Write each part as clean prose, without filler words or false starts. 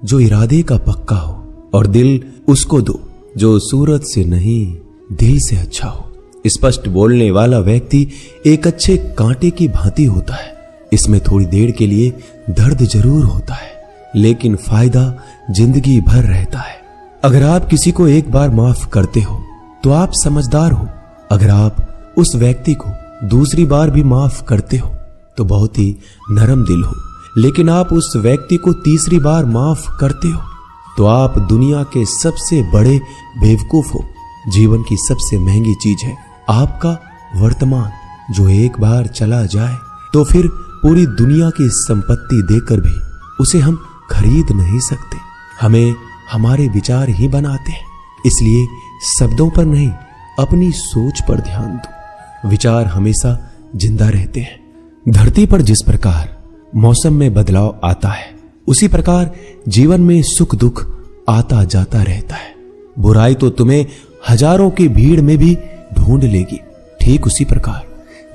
जो इरादे का पक्का हो, और दिल उसको दो जो सूरत से नहीं दिल से अच्छा हो। स्पष्ट बोलने वाला व्यक्ति एक अच्छे कांटे की भांति होता है। इसमें थोड़ी देर के लिए दर्द जरूर होता है, लेकिन फायदा जिंदगी भर रहता है। अगर आप किसी को एक बार माफ करते हो तो आप समझदार हो। अगर आप उस व्यक्ति को दूसरी बार भी माफ करते हो तो बहुत ही नरम दिल हो। लेकिन आप उस व्यक्ति को तीसरी बार माफ करते हो तो आप दुनिया के सबसे बड़े बेवकूफ हो। जीवन की सबसे महंगी चीज है आपका वर्तमान, जो एक बार चला जाए तो फिर पूरी दुनिया की संपत्ति देकर भी उसे हम खरीद नहीं सकते। हमें हमारे विचार ही बनाते हैं, इसलिए शब्दों पर नहीं अपनी सोच पर ध्यान दो। विचार हमेशा जिंदा रहते हैं। धरती पर जिस प्रकार मौसम में बदलाव आता है, उसी प्रकार जीवन में सुख दुख आता जाता रहता है। बुराई तो तुम्हें हजारों की भीड़ में भी ढूंढ लेगी। ठीक उसी प्रकार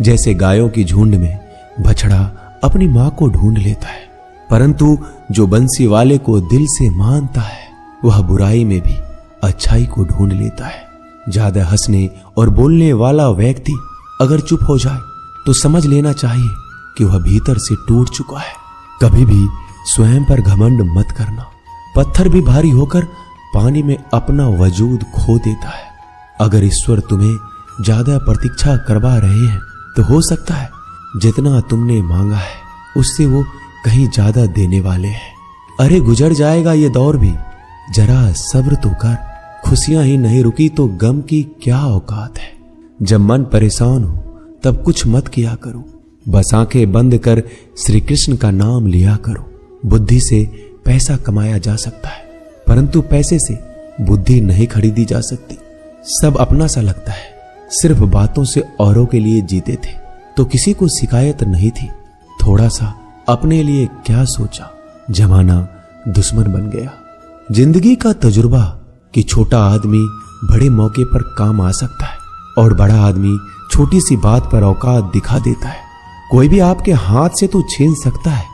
जैसे गायों की झुंड में बछड़ा अपनी मां को ढूंढ लेता है, परंतु जो बंसी वाले को दिल से मानता है वह बुराई में भी अच्छाई को ढूंढ लेता है। ज्यादा हंसने और बोलने वाला व्यक्ति अगर चुप हो जाए तो समझ लेना चाहिए कि वह भीतर से टूट चुका है। कभी भी स्वयं पर घमंड मत करना। पत्थर भी भारी होकर पानी में अपना वजूद खो देता है। अगर ईश्वर तुम्हें ज्यादा प्रतीक्षा करवा रहे हैं तो हो सकता है जितना तुमने मांगा है उससे वो कहीं ज्यादा देने वाले हैं। अरे गुजर जाएगा ये दौर भी, जरा सब्र तो कर। खुशियां ही नहीं रुकी तो गम की क्या औकात है। जब मन परेशान हो तब कुछ मत किया करो, बस आंखें बंद कर श्री कृष्ण का नाम लिया करो। बुद्धि से पैसा कमाया जा सकता है, परंतु पैसे से बुद्धि नहीं खरीदी जा सकती। सब अपना सा लगता है। सिर्फ बातों से औरों के लिए जीते थे तो किसी को शिकायत नहीं थी। थोड़ा सा अपने लिए क्या सोचा, जमाना दुश्मन बन गया। जिंदगी का तजुर्बा कि छोटा आदमी बड़े मौके पर काम आ सकता है और बड़ा आदमी छोटी सी बात पर औकात दिखा देता है। कोई भी आपके हाथ से तो छीन सकता है,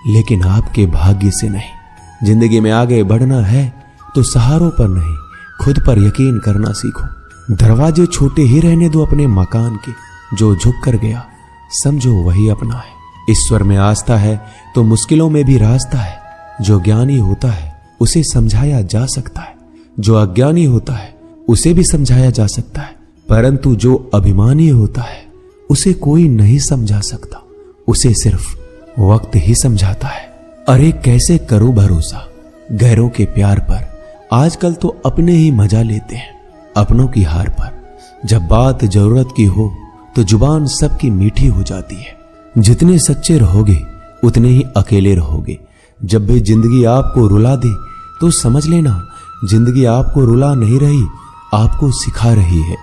लेकिन आपके भाग्य से नहीं। जिंदगी में आगे बढ़ना है तो सहारों पर नहीं, खुद पर यकीन करना सीखो। दरवाजे छोटे ही रहने दो अपने मकान के। जो झुक कर गया समझो वही अपना है। ईश्वर में आस्था है तो मुश्किलों में भी रास्ता है। जो ज्ञानी होता है उसे समझाया जा सकता है, जो अज्ञानी होता है उसे भी समझाया जा सकता है, परंतु जो अभिमानी होता है उसे कोई नहीं समझा सकता। उसे सिर्फ वक्त ही समझाता है। अरे कैसे करो भरोसा गैरों के प्यार पर। आजकल तो अपने ही मजा लेते हैं अपनों की हार पर। जब बात जरूरत की हो तो जुबान सबकी मीठी हो जाती है। जितने सच्चे रहोगे उतने ही अकेले रहोगे। जब भी जिंदगी आपको रुला दे तो समझ लेना जिंदगी आपको रुला नहीं रही, आपको सिखा रही है।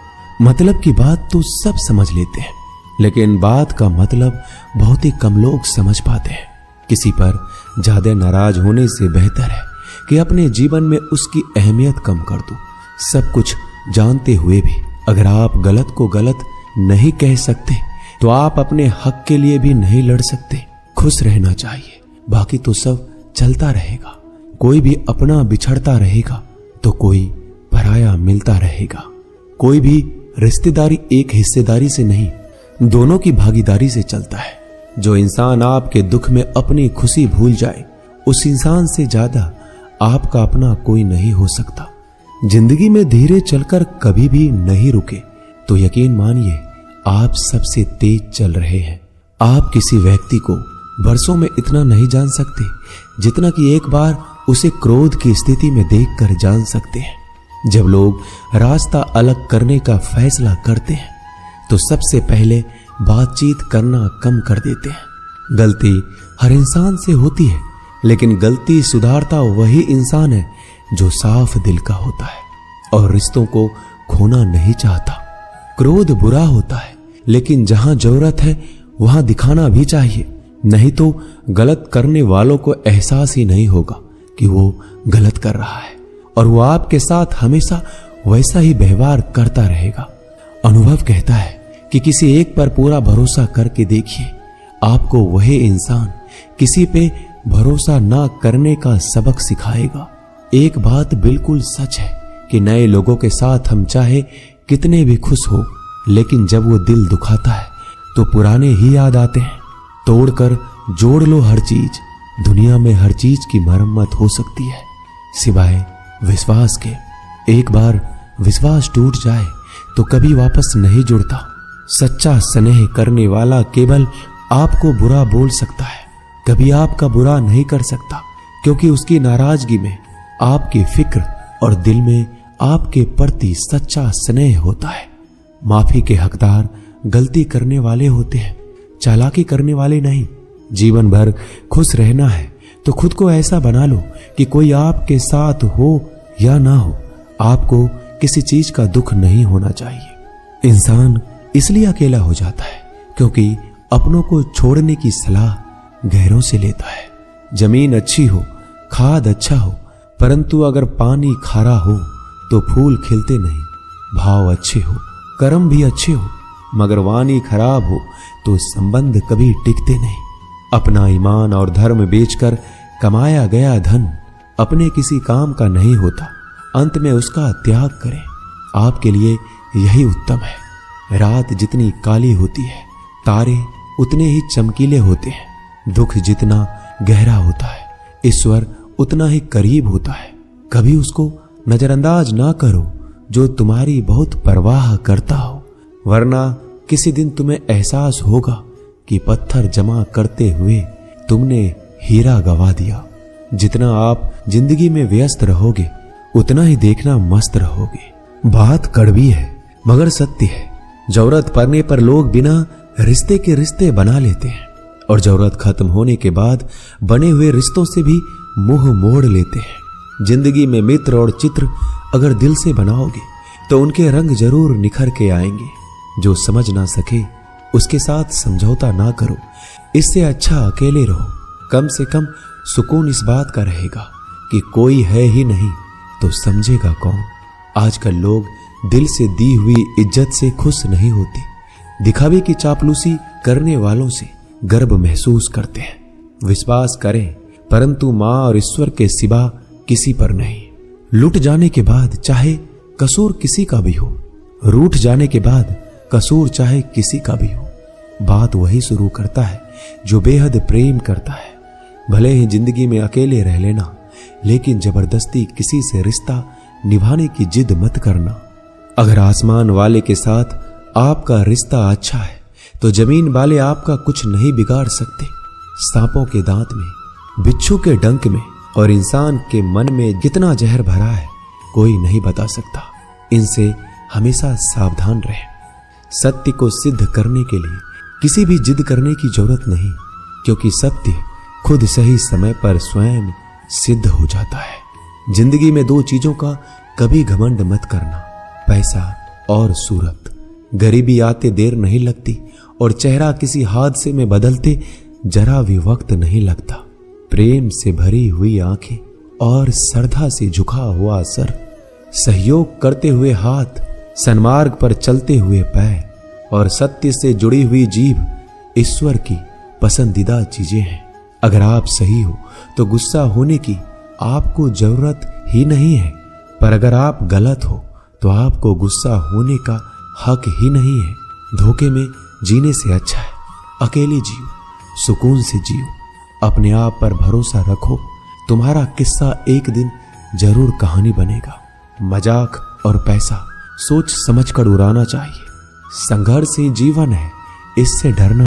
मतलब की बात तो सब समझ लेते हैं, लेकिन बात का मतलब बहुत ही कम लोग समझ पाते हैं। किसी पर ज्यादा नाराज होने से बेहतर है कि अपने जीवन में उसकी अहमियत कम कर दो। सब कुछ जानते हुए भी अगर आप गलत को गलत नहीं कह सकते तो आप अपने हक के लिए भी नहीं लड़ सकते। खुश रहना चाहिए, बाकी तो सब चलता रहेगा। कोई भी अपना बिछड़ता रहेगा तो कोई पराया मिलता रहेगा। कोई भी रिश्तेदारी एक हिस्सेदारी से नहीं, दोनों की भागीदारी से चलता है। जो इंसान आपके दुख में अपनी खुशी भूल जाए, उस इंसान से ज्यादा आपका अपना कोई नहीं हो सकता। जिंदगी में धीरे चलकर कभी भी नहीं रुके तो यकीन मानिए आप सबसे तेज चल रहे हैं। आप किसी व्यक्ति को बरसों में इतना नहीं जान सकते जितना कि एक बार उसे क्रोध की स्थिति में देखकर जान सकते हैं। जब लोग रास्ता अलग करने का फैसला करते हैं तो सबसे पहले बातचीत करना कम कर देते हैं। गलती हर इंसान से होती है, लेकिन गलती सुधारता वही इंसान है जो साफ दिल का होता है और रिश्तों को खोना नहीं चाहता। क्रोध बुरा होता है, लेकिन जहां जरूरत है वहां दिखाना भी चाहिए, नहीं तो गलत करने वालों को एहसास ही नहीं होगा कि वो गलत कर रहा है और वो आपके साथ हमेशा वैसा ही व्यवहार करता रहेगा। अनुभव कहता है कि किसी एक पर पूरा भरोसा करके देखिए, आपको वही इंसान किसी पे भरोसा ना करने का सबक सिखाएगा। एक बात बिल्कुल सच है कि नए लोगों के साथ हम चाहे कितने भी खुश हो, लेकिन जब वो दिल दुखाता है तो पुराने ही याद आते हैं। तोड़कर जोड़ लो हर चीज, दुनिया में हर चीज की मरम्मत हो सकती है सिवाय विश्वास के। एक बार विश्वास टूट जाए तो कभी वापस नहीं जुड़ता। सच्चा स्नेह करने वाला केवल आपको बुरा बोल सकता है, कभी आपका बुरा नहीं कर सकता, क्योंकि उसकी नाराजगी में आपकी फिक्र और दिल में आपके प्रति सच्चा स्नेह होता है। माफी के हकदार गलती करने वाले होते हैं, चालाकी करने वाले नहीं। जीवन भर खुश रहना है तो खुद को ऐसा बना लो कि कोई आपके साथ हो या ना हो, आपको किसी चीज का दुख नहीं होना चाहिए। इंसान इसलिए अकेला हो जाता है क्योंकि अपनों को छोड़ने की सलाह गैरों से लेता है। जमीन अच्छी हो, खाद अच्छा हो, परंतु अगर पानी खारा हो तो फूल खिलते नहीं। भाव अच्छे हो, कर्म भी अच्छे हो, मगर वाणी खराब हो तो संबंध कभी टिकते नहीं। अपना ईमान और धर्म बेचकर कमाया गया धन अपने किसी काम का नहीं होता, अंत में उसका त्याग करें। आपके लिए यही उत्तम है। रात जितनी काली होती है, तारे उतने ही चमकीले होते हैं। दुख जितना गहरा होता है, ईश्वर उतना ही करीब होता है। कभी उसको नजरअंदाज ना करो जो तुम्हारी बहुत परवाह करता हो, वरना किसी दिन तुम्हें एहसास होगा कि पत्थर जमा करते हुए तुमने हीरा गवा दिया। जितना आप जिंदगी में व्यस्त रहोगे उतना ही देखना मस्त रहोगे। बात कड़वी है मगर सत्य है। जरूरत पड़ने पर लोग बिना रिश्ते के रिश्ते बना लेते हैं और जरूरत खत्म होने के बाद बने हुए रिश्तों से भी मुंह मोड़ लेते हैं। जिंदगी में मित्र और चित्र अगर दिल से बनाओगे तो उनके रंग जरूर निखर के आएंगे। जो समझ ना सके उसके साथ समझौता ना करो, इससे अच्छा अकेले रहो। कम से कम सुकून इस बात का रहेगा कि कोई है ही नहीं तो समझेगा कौन। आजकल लोग दिल से दी हुई इज्जत से खुश नहीं होते, दिखावे की चापलूसी करने वालों से गर्व महसूस करते हैं। विश्वास करें परंतु मां और ईश्वर के सिवा किसी पर नहीं। लुट जाने के बाद चाहे कसूर किसी का भी हो, रूठ जाने के बाद कसूर चाहे किसी का भी हो, बात वही शुरू करता है जो बेहद प्रेम करता है। भले ही जिंदगी में अकेले रह लेना, लेकिन जबरदस्ती किसी से रिश्ता निभाने की जिद मत करना। अगर आसमान वाले के साथ आपका रिश्ता अच्छा है तो जमीन वाले आपका कुछ नहीं बिगाड़ सकते। सांपों के दांत में, बिच्छू के डंक में और इंसान के मन में कितना जहर भरा है कोई नहीं बता सकता। इनसे हमेशा सावधान रहें। सत्य को सिद्ध करने के लिए किसी भी जिद करने की जरूरत नहीं, क्योंकि सत्य खुद सही समय पर स्वयं सिद्ध हो जाता है। जिंदगी में दो चीजों का कभी घमंड मत करना, पैसा और सूरत। गरीबी आते देर नहीं लगती और चेहरा किसी हादसे में बदलते जरा भी वक्त नहीं लगता। प्रेम से भरी हुई आंखें और श्रद्धा से झुका हुआ सर, सहयोग करते हुए हाथ, सन्मार्ग पर चलते हुए पैर और सत्य से जुड़ी हुई जीभ ईश्वर की पसंदीदा चीजें हैं। अगर आप सही हो तो गुस्सा होने की आपको जरूरत ही नहीं है, पर अगर आप गलत हो तो आपको गुस्सा होने का हक ही नहीं है। धोखे में जीने से अच्छा है अकेले जियो, सुकून से जियो, अपने आप पर भरोसा रखो। तुम्हारा किस्सा एक दिन जरूर कहानी बनेगा। मजाक और पैसा सोच समझकर उड़ाना चाहिए। संघर्ष ही जीवन है, इससे डरना